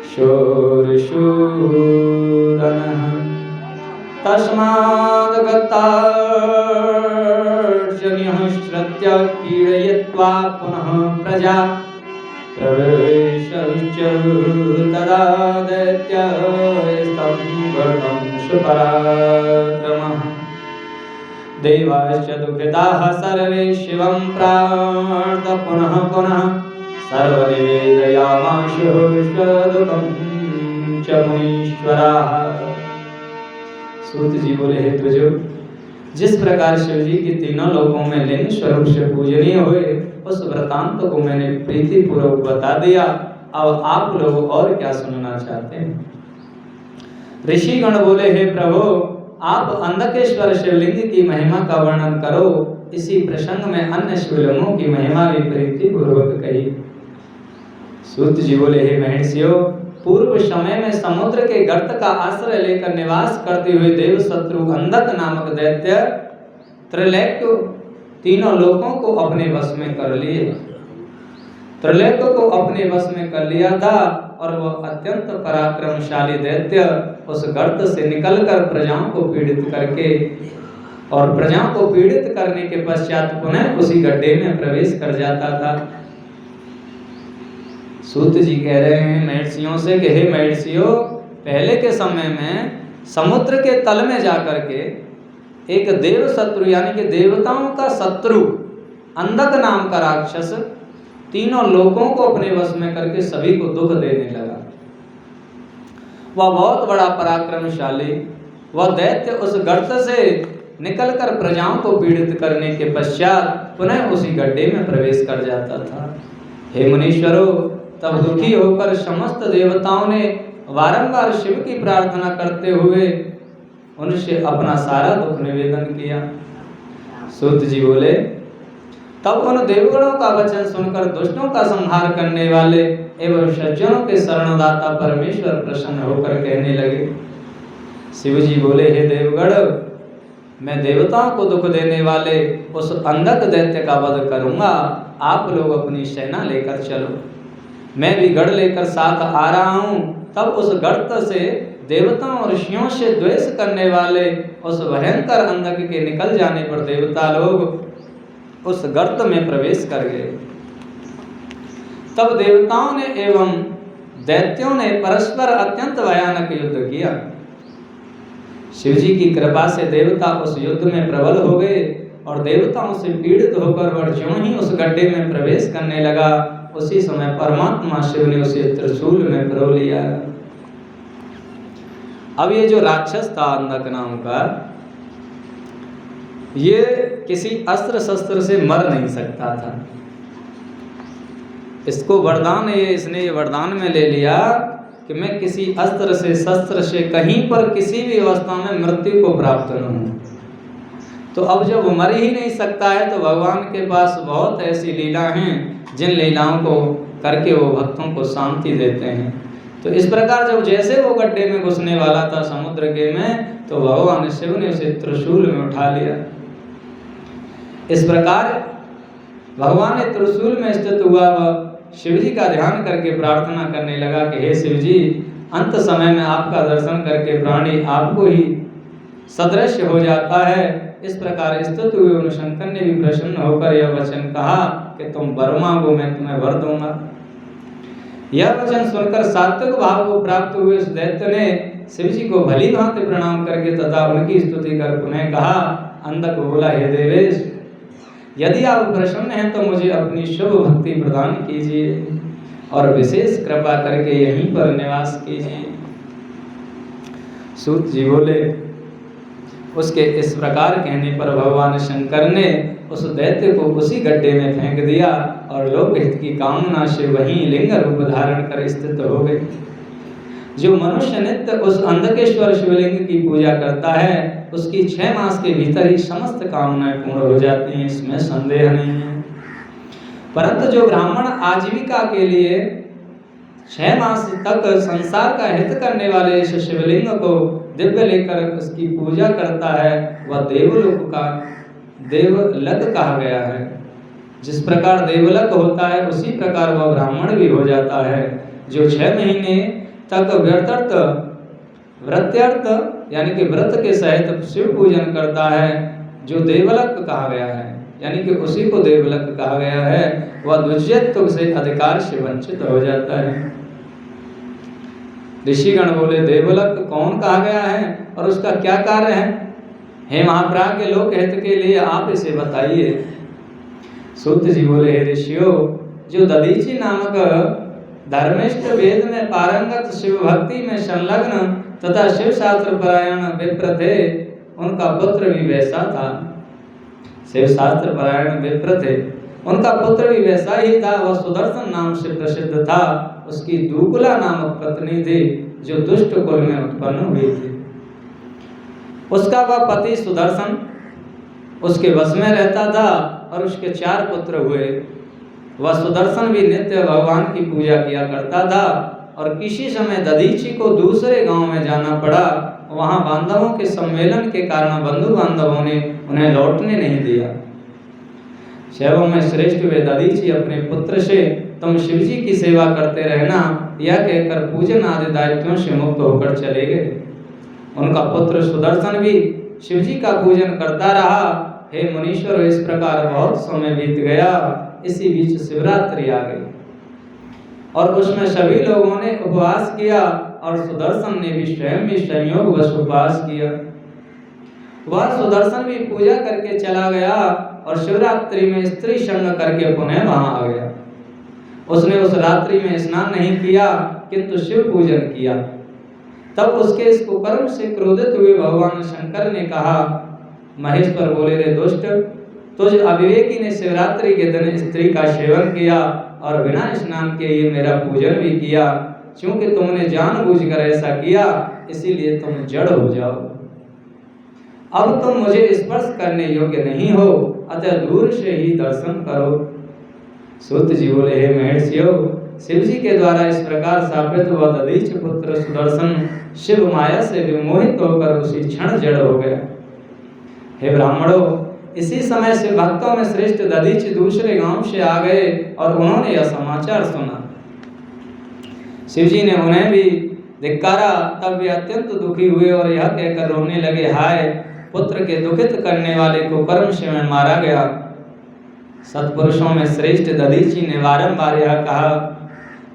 शूरशूरनः तस्मादगतार्जन्यः श्रद्धा पीडयित्वा पुनः प्रजा प्रवेशश्च तदा दैत्यस्तम्भं सुपराक्रमः देवाश्च दुःखिताः सर्वे शिवं प्रार्थ्य पुनः पुनः सर्वनिवेदयामाशुः दुःखं च मुनीश्वराः। सूत जी बोले, हे त्वजो, जिस प्रकार शिव जी की तीनों लोकों में लिंग स्वरूप से पूजनीय हुए, उस वृतांत को मैंने प्रीति पूर्वक बता दिया। अब आप लोग और क्या सुनना चाहते हैं? ऋषिगण बोले, हे प्रभु, आप अंधकेश्वर शिवलिंग की महिमा का वर्णन करो। इसी प्रसंग में अन्य शिवलिंगों की महिमा भी प्रीति पूर्वक कही। सूत जी बोले, हे महर्षियों, पूर्व समय में समुद्र के गर्त का आश्रय लेकर निवास करते हुए देव शत्रु अंधक नामक दैत्य त्रिलोक्य तीनों लोकों को अपने वश में कर लिए। त्रिलोक्य को अपने वश में कर लिया था और वह अत्यंत पराक्रमशाली दैत्य उस गर्त से निकलकर प्रजाओं को पीड़ित करने के पश्चात पुनः उसी गड्ढे में प्रवेश कर जाता था। सूत जी कह रहे हैं महर्षियों से कि हे महर्षियों, पहले के समय में समुद्र के तल में जाकर के एक देव शत्रु यानी कि देवताओं का शत्रु अंधक नाम का राक्षस तीनों लोकों को अपने वश में करके सभी को दुख देने लगा। वह बहुत बड़ा पराक्रमशाली वह दैत्य उस गर्त से निकलकर प्रजाओं को पीड़ित करने के पश्चात पुनः उसी गड्ढे में प्रवेश कर जाता था। हे मुनीश्वरों, तब दुखी होकर समस्त देवताओं ने बारंबार शिव की प्रार्थना करते हुए उनसे अपना सारा दुख निवेदन किया। सूत जी बोले, तब उन देवगणों का वचन सुनकर दुष्टों का संहार करने वाले एवं सज्जनों के शरणदाता परमेश्वर प्रसन्न होकर कहने लगे। शिव जी बोले, हे देवगण, मैं देवताओं को दुख देने वाले उस अंधक दैत्य का वध करूंगा। आप लोग अपनी सेना लेकर चलो। मैं भी गढ़ लेकर साथ आ रहा हूँ। तब उस गर्त से देवताओं और ऋषियों से द्वेष करने वाले उस भयंकर अंधक के निकल जाने पर देवता लोग उस गर्त में प्रवेश कर गए। तब देवताओं ने एवं दैत्यों ने परस्पर अत्यंत भयानक युद्ध किया। शिव जी की कृपा से देवता उस युद्ध में प्रबल हो गए और देवताओं से पीड़ित होकर वह ज्यों ही उस गड्ढे में प्रवेश करने लगा, उसी समय परमात्मा शिव ने उसे त्रिशूल में परो लिया। अब ये जो राक्षस था अंधक नाम का, ये किसी अस्त्र शस्त्र से मर नहीं सकता था। इसको वरदान इसने ये वरदान में ले लिया कि मैं किसी अस्त्र से शस्त्र से कहीं पर किसी भी अवस्था में मृत्यु को प्राप्त न हूं। तो अब जब वो मर ही नहीं सकता है तो भगवान के पास बहुत ऐसी लीला हैं जिन लीलाओं को करके वो भक्तों को शांति देते हैं। तो इस प्रकार जब जैसे वो गड्ढे में घुसने वाला था समुद्र के में, तो भगवान शिव ने उसे त्रिशूल में उठा लिया। इस प्रकार भगवान ने त्रिशूल में स्थित हुआ वह शिव जी का ध्यान करके प्रार्थना करने लगा कि हे शिव जी, अंत समय में आपका दर्शन करके प्राणी आपको ही सदृश हो जाता है। इस प्रकार स्थित हुए उन शंकर ने भी प्रसन्न होकर यह वचन कहा कि तुम वर मांगो, मैं तुम्हें वर दूंगा। यह वचन सुनकर सात्विक भाव को प्राप्त हुए उस दैत्य ने शिव जी को भली भांति प्रणाम करके तथा उनकी स्तुति कर पुनः कहा। अंधक बोला, हे देवेश, यदि आप प्रसन्न हैं तो मुझे अपनी शुभ भक्ति प्रदान कीजिए और विशेष कृपा करके यहीं पर निवास कीजिए। सूत जी बोले, उसके इस प्रकार कहने पर भगवान शंकर ने उस दैत्य को उसी गड्ढे में फेंक दिया और लोकहित की कामना से वहीं लिंग रूप धारण कर स्थित हो गए। जो मनुष्य नित्य उस अंधकेश्वर शिवलिंग की पूजा करता है, उसकी 6 मास के भीतर ही समस्त कामनाएं पूर्ण हो जाती हैं, इसमें संदेह नहीं है। परंतु जो ब्राह्मण आजीविका के लिए 6 मास तक संसार का हित करने वाले इस शिवलिंग को दिव्य लेकर उसकी पूजा करता है, वह देवलोक का देवलग कहा गया है। जिस प्रकार देवलक होता है उसी प्रकार वह ब्राह्मण भी हो जाता है, जो 6 महीने तक व्रत्यर्थ यानी कि व्रत के सहित शिव पूजन करता है, जो देवलक कहा गया है, यानी कि उसी को देवलक कहा गया है, वह द्विजत्व से अधिकार से वंचित हो जाता है। ऋषिगण बोले, देवलक कौन कहा गया है और उसका क्या कार्य है? हे महाप्राज्ञ, लोक हित के लिए आप इसे बताइए। सूत जी बोले, हे ऋषियों, जो दधीचि नामक धर्मिष्ठ वेद में पारंगत शिव भक्ति में संलग्न तथा शिव शास्त्र परायण विप्र थे, उनका पुत्र भी वैसा था। शिव शास्त्र परायण विप्र थे, उनका पुत्र भी वैसा ही था। वह सुदर्शन नाम से प्रसिद्ध था। उसकी दूकुला नामक पत्नी थी, जो दुष्ट कुल में उत्पन्न हुई थी। उसका वह पति सुदर्शन उसके वश में रहता था और उसके 4 पुत्र हुए। वह सुदर्शन भी नित्य भगवान की पूजा किया करता था और किसी समय दधीचि को दूसरे गांव में जाना पड़ा। वहां बांधवों के सम्मेलन के कारण बंधु बांधवों ने उन्हें लौटने नहीं दिया। शैवों में श्रेष्ठ वे दधीचि अपने पुत्र से, तुम शिवजी की सेवा करते रहना, यह कहकर पूजन आदि दायित्वों से मुक्त होकर चले गए। उनका पुत्र सुदर्शन भी शिवजी का पूजन करता रहा। हे मुनीश्वर, इस प्रकार बहुत समय बीत गया। इसी बीच शिवरात्रि आ गई और उसमें सभी लोगों ने उपवास किया और सुदर्शन ने भी स्वयं भी संयोगवश उपवास किया। वह सुदर्शन भी पूजा करके चला गया और शिवरात्रि में स्त्री संग करके पुनः वहां आ गया। उसने उस रात्रि में स्नान नहीं किया किंतु शिव पूजन किया। तब उसके इस कुकर्म से क्रोधित हुए भगवान शंकर ने कहा, महेश्वर बोले, रे दुष्ट, तुझ अविवेकी ने शिवरात्रि के दिन स्त्री का सेवन किया और बिना स्नान के ये मेरा पूजन भी किया। क्योंकि तुमने जानबूझकर ऐसा किया, इसीलिए तुम जड़ हो जाओ। अब तुम मुझे स्पर्श करने योग्य नहीं हो, अतः दूर से ही दर्शन करो। सूत जी बोले, हे महर्षियों, शिव जी के द्वारा इस प्रकार स्थापित हुआ दधीचि पुत्र सुदर्शन शिव माया से विमोहित होकर उसी क्षण जड़ हो गया। हे ब्राह्मणों, इसी समय से भक्तों में श्रेष्ठ दधीचि दूसरे गांव से आ गए और उन्होंने यह समाचार सुना। शिवजी ने उन्हें भी धिक्कारा। तब वे अत्यंत दुखी हुए और यह कहकर रोने लगे, हाय, पुत्र के दुखित करने वाले को कर्म से मैं मारा गया। सत्पुरुषों में श्रेष्ठ दधीचि ने बारंबार यह कहा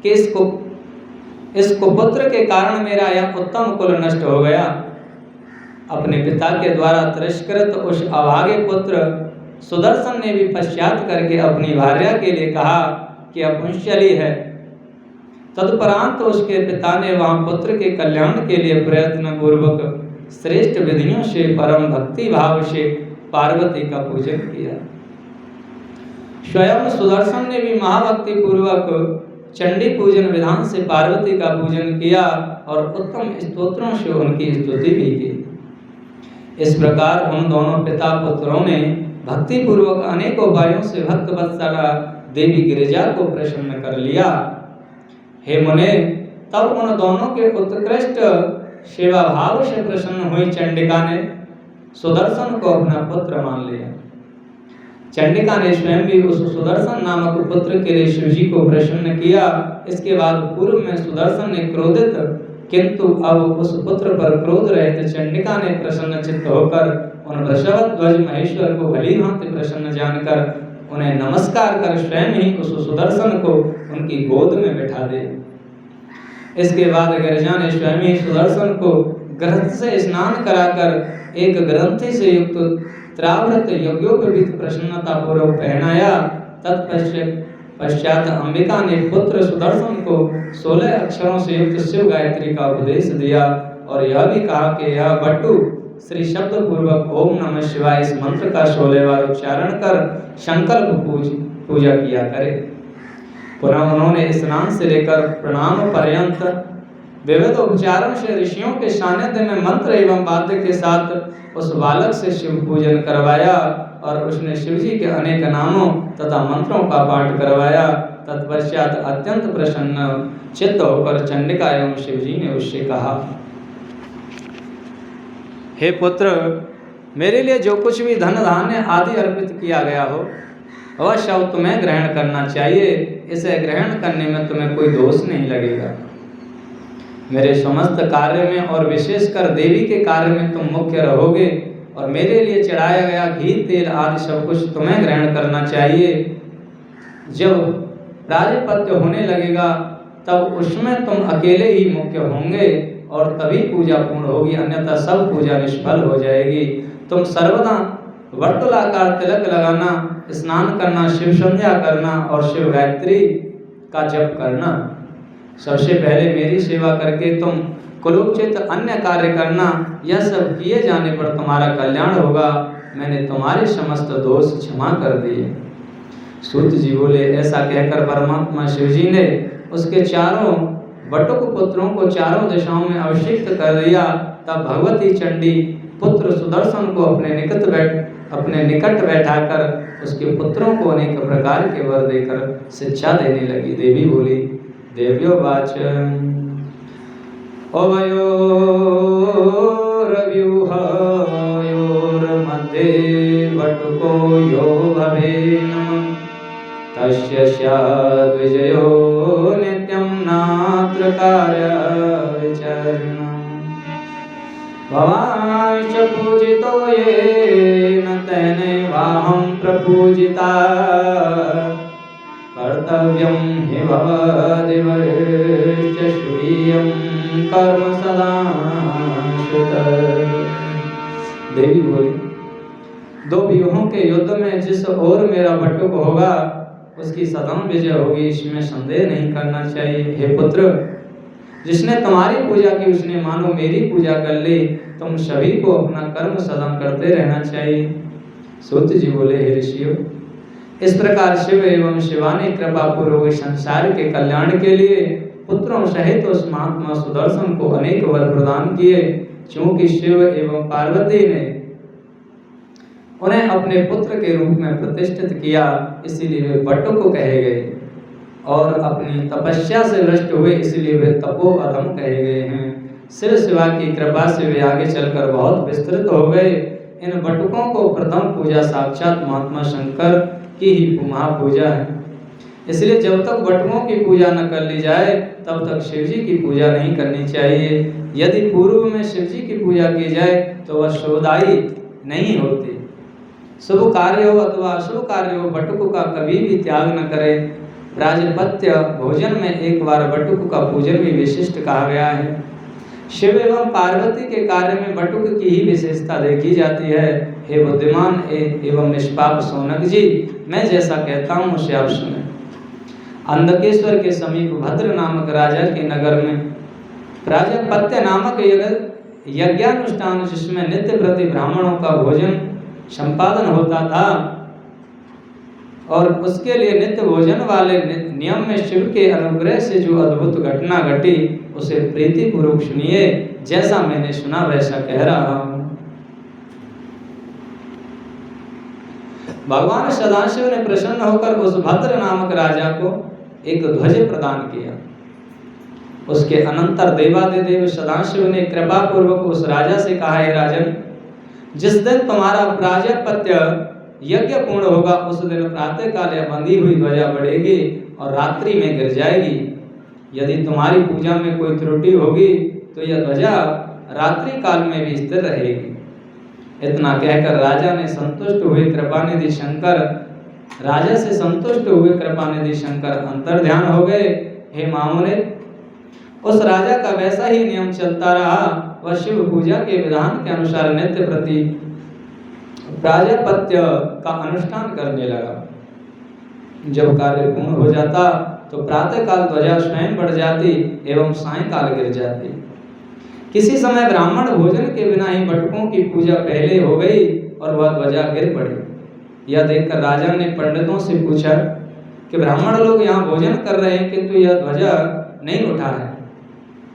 कि इस कुपुत्र के कारण मेरा यह उत्तम कुल नष्ट हो गया। अपने पिता के द्वारा तिरस्कृत उस अभागे पुत्र सुदर्शन ने भी पश्चात करके अपनी भार्या के लिए कहा कि अपुंस्यली है। तदुपरांत उसके पिता ने वहां पुत्र के कल्याण के लिए प्रयत्न पूर्वक श्रेष्ठ विधियों से परम भक्ति भाव से पार्वती का पूजन किया। स्वयं सुदर्शन ने भी महाभक्ति पूर्वक चंडी पूजन विधान से पार्वती का पूजन किया और उत्तम स्तोत्रों से उनकी स्तुति भी की। इस प्रकार उन दोनों पिता पुत्रों ने भक्ति पूर्वक अनेक उपायों से भक्त वत्सला देवी गिरिजा को प्रसन्न कर लिया। हे मुने, तब उन दोनों के उत्कृष्ट सेवा भाव से प्रसन्न हुई चंडिका ने सुदर्शन को अपना पुत्र मान लिया। चंडिका ने स्वयं भी उस सुदर्शन नामक पुत्र के लिए शिवजी को प्रसन्न किया। इसके बाद पूर्व में सुदर्शन ने क्रोधित, किंतु अब उस पुत्र पर क्रोध रहित चंडिका ने प्रसन्न चित्त होकर उन वृषभध्वज महेश्वर को भली भांति प्रसन्न जानकर उन्हें नमस्कार कर स्वयं ही उस सुदर्शन को उनकी गोद में बैठा दे। इसके बाद गिरिजा ने स्वयं ही सुदर्शन को ग्रंथ से स्नान कराकर एक ग्रंथि से युक्त त्रावृत यज्ञोपवीत प्रसन्नता पूर्वक पहनाया। तत्पश्चात अंबिका ने पुत्र सुदर्शन को 16 अक्षरों से युक्त शिव गायत्री का उपदेश दिया और यह भी कहा कि यह बट्टू श्री शब्द पूर्वक ओम नमः शिवाय इस मंत्र का 16 बार उच्चारण कर संकल्प पूजा किया करे। पुनः उन्होंने स्नान से लेकर प्रणाम पर्यंत विविध उपचारों से ऋषियों के सानिध्य में मंत्र एवं वाद्य के साथ उस बालक से शिव पूजन करवाया और उसने शिवजी के अनेक नामों तथा मंत्रों का पाठ करवाया। तत्पश्चात अत्यंत प्रसन्न चित्त होकर चंडिका एवं शिवजी ने उससे कहा, हे पुत्र, मेरे लिए जो कुछ भी धन धान्य आदि अर्पित किया गया हो अवश्य अब तुम्हें ग्रहण करना चाहिए। इसे ग्रहण करने में तुम्हें कोई दोष नहीं लगेगा। मेरे समस्त कार्य में और विशेषकर देवी के कार्य में तुम मुख्य रहोगे और मेरे लिए चढ़ाया गया घी तेल आदि सब कुछ तुम्हें ग्रहण करना चाहिए। जब राज्यपत्य होने लगेगा तब उसमें तुम अकेले ही मुख्य होंगे और तभी पूजा पूर्ण होगी, अन्यथा सब पूजा निष्फल हो जाएगी। तुम सर्वदा वर्तुलाकार तिलक लगाना, स्नान करना, शिव संध्या करना और शिव गायत्री का जप करना। सबसे पहले मेरी सेवा करके तुम कुलोचित अन्य कार्य करना। यह सब किए जाने पर तुम्हारा कल्याण होगा। मैंने तुम्हारे समस्त दोष क्षमा कर दिए। सूत जी बोले, ऐसा कहकर परमात्मा शिव जी ने उसके चारों बटुक पुत्रों को चारों दिशाओं में अभिषिक्त कर दिया। तब भगवती चंडी पुत्र सुदर्शन को अपने निकट बैठाकर उसके पुत्रों को अनेक प्रकार के वर देकर शिक्षा देने लगी। देवी बोली, देव्यो वाच अवयोरव्यूहयोर्मध्ये बटुको यो भवेन् तस्य स्याद् विजयो नित्यं नात्र कार्यविचरणम्। भवांश्च पूजितो येन तेनैवाहं प्रपूजिता कर्तव्यं हि भवदिवर्च श्रूयं कर्म सदा श्रुत। देवी बोली, दो व्यूहों के युद्ध में जिस ओर मेरा बटुक होगा उसकी सदा विजय होगी, इसमें संदेह नहीं करना चाहिए। हे पुत्र, जिसने तुम्हारी पूजा की उसने मानो मेरी पूजा कर ली। तुम सभी को अपना कर्म सदा करते रहना चाहिए। सूत जी बोले, हे ऋषियों, इस प्रकार शिव एवं शिवानी कृपा पूर्वक संसार के कल्याण के लिए पुत्रों सहित उस महात्मा सुदर्शन को अनेक वर प्रदान किए। क्योंकि शिव एवं पार्वती ने उन्हें अपने पुत्र के रूप में प्रतिष्ठित किया, इसीलिए वे बटुक कहे गए, और अपनी तपस्या से भ्रष्ट हुए इसलिए वे तपो अधम कहे गए हैं। शिव शिवा की कृपा से वे आगे चलकर बहुत विस्तृत हो गए। इन बटुकों को प्रथम पूजा साक्षात महात्मा शंकर की ही महापूजा है। इसलिए जब तक बटुकों की पूजा न कर ली जाए तब तक शिव जी की पूजा नहीं करनी चाहिए। यदि पूर्व में शिव जी की पूजा की जाए तो वह शुभदायी नहीं होती। शुभ कार्य हो अथवा अशुभ कार्य हो, बटुक का कभी भी त्याग न करें। राजपत्य भोजन में एक बार बटुक का पूजन भी विशिष्ट कहा गया है। शिव एवं पार्वती के कार्य में बटुक की ही विशेषता देखी जाती है। हे बुद्धिमान एवं निष्पाप सोनक जी, मैं जैसा कहता हूँ उसे आप सुने। अंधकेश्वर के समीप भद्र नामक राजा के नगर में प्राजापत्य नामक यज्ञानुष्ठान, जिसमें नित्य प्रति ब्राह्मणों का भोजन संपादन होता था और उसके लिए नित्य भोजन वाले नियम में शिव के अनुग्रह से जो अद्भुत घटना घटी उसे प्रीति पूर्वक सुनिए। जैसा मैंने सुना वैसा कह रहा हूँ। भगवान सदाशिव ने प्रसन्न होकर उस भद्र नामक राजा को एक ध्वज प्रदान किया। उसके अनंतर देवादिदेव सदाशिव ने कृपा पूर्वक उस राजा से कहा, हे राजन, जिस दिन तुम्हारा प्राजापत्य यज्ञ पूर्ण होगा उस दिन प्रातः काल यह बंधी हुई ध्वजा बढ़ेगी और रात्रि में गिर जाएगी। यदि तुम्हारी पूजा में कोई त्रुटि होगी तो यह ध्वजा रात्रि काल में भी स्थिर रहेगी। इतना कहकर राजा से संतुष्ट हुए कृपानिधि शंकर अंतर्ध्यान हो गए। हे मामुने, उस राजा का वैसा ही नियम चलता रहा। वह शिव पूजा के विधान के अनुसार नित्य प्रति प्राजापत्य का अनुष्ठान करने लगा। जब कार्य पूर्ण हो जाता तो प्रातः काल ध्वजा स्वयं बढ़ जाती एवं सायंकाल गिर जाती। किसी समय ब्राह्मण भोजन के बिना ही बटुकों की पूजा पहले हो गई और वह ध्वजा गिर पड़ी। यह देखकर राजा ने पंडितों से पूछा कि ब्राह्मण लोग यहाँ भोजन कर रहे हैं किंतु यह ध्वजा नहीं उठा है।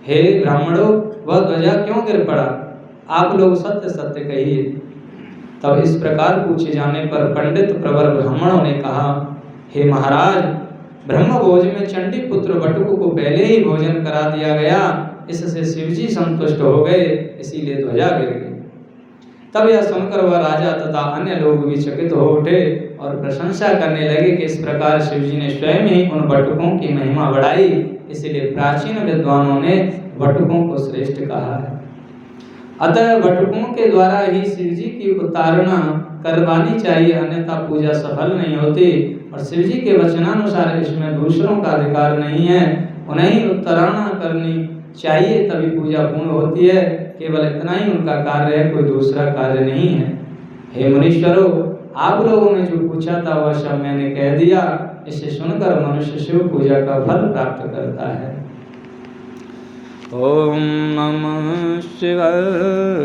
हे ब्राह्मणों, वह ध्वजा क्यों गिर पड़ा? आप लोग सत्य सत्य कहिए। तब इस प्रकार पूछे जाने पर पंडित प्रवर ब्राह्मणों ने कहा, हे महाराज, ब्रह्म भोज में चंडी पुत्र बटुक को पहले ही भोजन करा दिया गया, इससे शिवजी संतुष्ट हो गए, इसीलिए ध्वजा गिर गई। तब यह सुनकर वह राजा तथा अन्य लोग भी चकित हो उठे और प्रशंसा करने लगे कि इस प्रकार शिव जी ने स्वयं ही उन बटुकों की महिमा बढ़ाई, इसलिए प्राचीन विद्वानों ने बटुकों को श्रेष्ठ कहा है। अतः बटुकों के द्वारा ही शिव जी की उतारना करवानी चाहिए, अन्यथा पूजा सफल नहीं होती। और शिव जी के वचनानुसार इसमें दूसरों का अधिकार नहीं है, उन्हें ही उत्तरायण करनी चाहिए, तभी पूजा पूर्ण होती है। केवल इतना ही उनका कार्य है, कोई दूसरा कार्य नहीं है। हे मुनीश्वरों, आप लोगों ने जो पूछा था वह सब मैंने कह दिया। इसे सुनकर मनुष्य शिव पूजा का फल प्राप्त करता है। ओम नमः शिवाय।